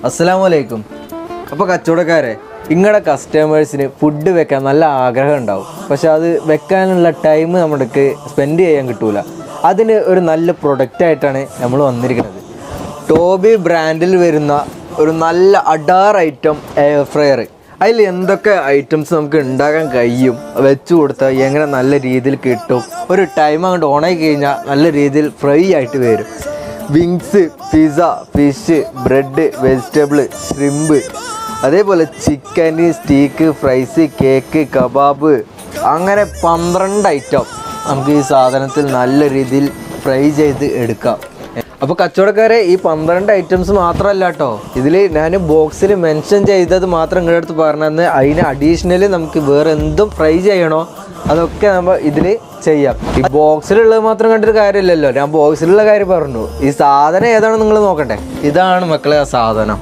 അസ്സലാമലൈക്കും. അപ്പോൾ കച്ചവടക്കാരെ, നിങ്ങളുടെ കസ്റ്റമേഴ്സിന് ഫുഡ് വെക്കാൻ നല്ല ആഗ്രഹം ഉണ്ടാവും. പക്ഷെ അത് വെക്കാനുള്ള ടൈം നമുക്ക് സ്പെൻഡ് ചെയ്യാൻ കിട്ടൂല. അതിന് ഒരു നല്ല പ്രൊഡക്റ്റായിട്ടാണ് നമ്മൾ വന്നിരിക്കുന്നത്. ടോബി ബ്രാൻഡിൽ വരുന്ന ഒരു നല്ല അഡാർ ഐറ്റം എയർ ഫ്രയർ. അതിൽ എന്തൊക്കെ ഐറ്റംസ് നമുക്ക് ഉണ്ടാക്കാൻ കഴിയും, വെച്ച് കൊടുത്താൽ എങ്ങനെ നല്ല രീതിയിൽ കിട്ടും, ഒരു ടൈം അങ്ങോട്ട് ഓണായി കഴിഞ്ഞാൽ നല്ല രീതിയിൽ ഫ്രൈ ആയിട്ട് വരും. Wings, pizza, fish, bread, vegetable, shrimp, അതേപോലെ chicken, steak, fries, cake, kebab, അങ്ങനെ 12 ഐറ്റം നമുക്ക് ഈ സാധനത്തിൽ നല്ല രീതിയിൽ ഫ്രൈ ചെയ്ത് എടുക്കാം. അപ്പോൾ കച്ചവടക്കാരെ, ഈ 12 ഐറ്റംസ് മാത്രമല്ല കേട്ടോ, ഇതിൽ ഞാൻ ബോക്സിൽ മെൻഷൻ ചെയ്തത് മാത്രം നിങ്ങളുടെ അടുത്ത് പറഞ്ഞതെന്ന്. അതിന് അഡീഷണൽ നമുക്ക് വേറെ എന്തും ഫ്രൈ ചെയ്യണോ അതൊക്കെ നമ്മൾ ഇതിൽ ചെയ്യാം. ഈ ബോക്സിലുള്ളത് മാത്രം കണ്ടിട്ട് കാര്യമില്ലല്ലോ, ഞാൻ ബോക്സിലുള്ള കാര്യം പറഞ്ഞു. ഈ സാധനം ഏതാണെന്ന് നിങ്ങൾ നോക്കട്ടെ. ഇതാണ് മക്കളെ ആ സാധനം.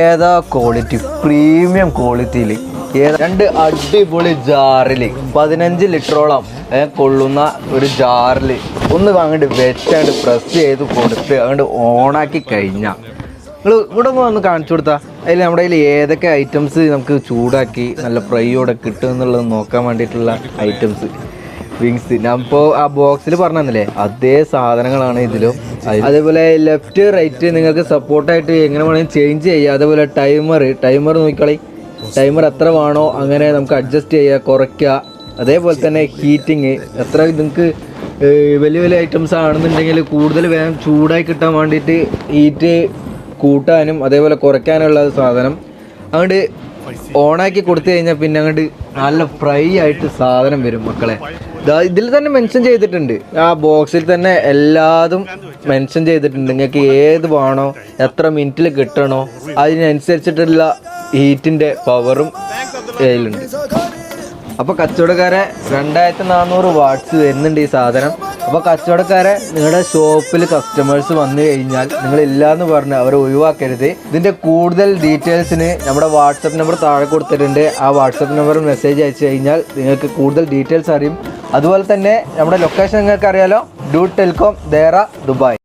ഏതാ ക്വാളിറ്റി, പ്രീമിയം ക്വാളിറ്റിയിൽ, 2 അടിപൊളി ജാറിൽ 15 ലിറ്ററോളം കൊള്ളുന്ന ഒരു ജാറിൽ ഒന്ന് അങ്ങോട്ട് വെച്ചാണ്ട് പ്രസ് ചെയ്ത് കൊടുത്ത് അങ്ങോട്ട് ഓണാക്കി കഴിഞ്ഞാൽ നിങ്ങൾ ഇവിടെ ഒന്ന് കാണിച്ചു കൊടുത്താൽ അതിൽ നമ്മുടെ കയ്യിൽ ഏതൊക്കെ ഐറ്റംസ് നമുക്ക് ചൂടാക്കി നല്ല ഫ്രൈയോടെ കിട്ടും എന്നുള്ളത് നോക്കാൻ വേണ്ടിയിട്ടുള്ള ഐറ്റംസ്. വിങ്സ് ഞാനിപ്പോൾ ആ ബോക്സിൽ പറഞ്ഞില്ലേ, അതേ സാധനങ്ങളാണ് ഇതിലും. അതേപോലെ ലെഫ്റ്റ് റൈറ്റ് നിങ്ങൾക്ക് സപ്പോർട്ടായിട്ട് എങ്ങനെ വേണമെങ്കിൽ ചേഞ്ച് ചെയ്യുക. അതേപോലെ ടൈമർ നോക്കിക്കളി, ടൈമർ എത്ര വേണോ അങ്ങനെ നമുക്ക് അഡ്ജസ്റ്റ് ചെയ്യുക, കുറയ്ക്കുക. അതേപോലെ തന്നെ ഹീറ്റിങ്, എത്ര നിങ്ങൾക്ക് വലിയ വലിയ ഐറ്റംസ് ആണെന്നുണ്ടെങ്കിൽ കൂടുതൽ വേഗം ചൂടായി കിട്ടാൻ വേണ്ടിയിട്ട് ഹീറ്റ് കൂട്ടാനും അതേപോലെ കുറയ്ക്കാനുള്ള സാധനം അങ്ങോട്ട് ഓണാക്കി കൊടുത്തു കഴിഞ്ഞാൽ പിന്നെ അങ്ങോട്ട് നല്ല ഫ്രൈ ആയിട്ട് സാധനം വരും മക്കളെ. ഇതിൽ തന്നെ മെൻഷൻ ചെയ്തിട്ടുണ്ട്, ആ ബോക്സിൽ തന്നെ എല്ലാതും മെൻഷൻ ചെയ്തിട്ടുണ്ട്. നിങ്ങൾക്ക് ഏത് വേണോ, എത്ര മിനിറ്റിൽ കിട്ടണോ അതിനനുസരിച്ചിട്ടുള്ള ഹീറ്റിൻ്റെ പവറും അതിലുണ്ട്. അപ്പോൾ കച്ചവടക്കാരെ 2400 വാട്ട്സ് വരുന്നുണ്ട് ഈ സാധനം. അപ്പോൾ കച്ചവടക്കാരെ, നിങ്ങളുടെ ഷോപ്പിൽ കസ്റ്റമേഴ്സ് വന്നു കഴിഞ്ഞാൽ നിങ്ങളില്ലാന്ന് പറഞ്ഞ് അവരെ ഒഴിവാക്കരുത്. ഇതിൻ്റെ കൂടുതൽ ഡീറ്റെയിൽസിന് നമ്മുടെ വാട്സപ്പ് നമ്പർ താഴെ കൊടുത്തിട്ടുണ്ട്. ആ വാട്സപ്പ് നമ്പർ മെസ്സേജ് അയച്ചു കഴിഞ്ഞാൽ നിങ്ങൾക്ക് കൂടുതൽ ഡീറ്റെയിൽസ് അറിയും. അതുപോലെ തന്നെ നമ്മുടെ ലൊക്കേഷൻ നിങ്ങൾക്ക് അറിയാലോ, ഡ്യൂ ടെലികോം ദേറ, ദുബായ്.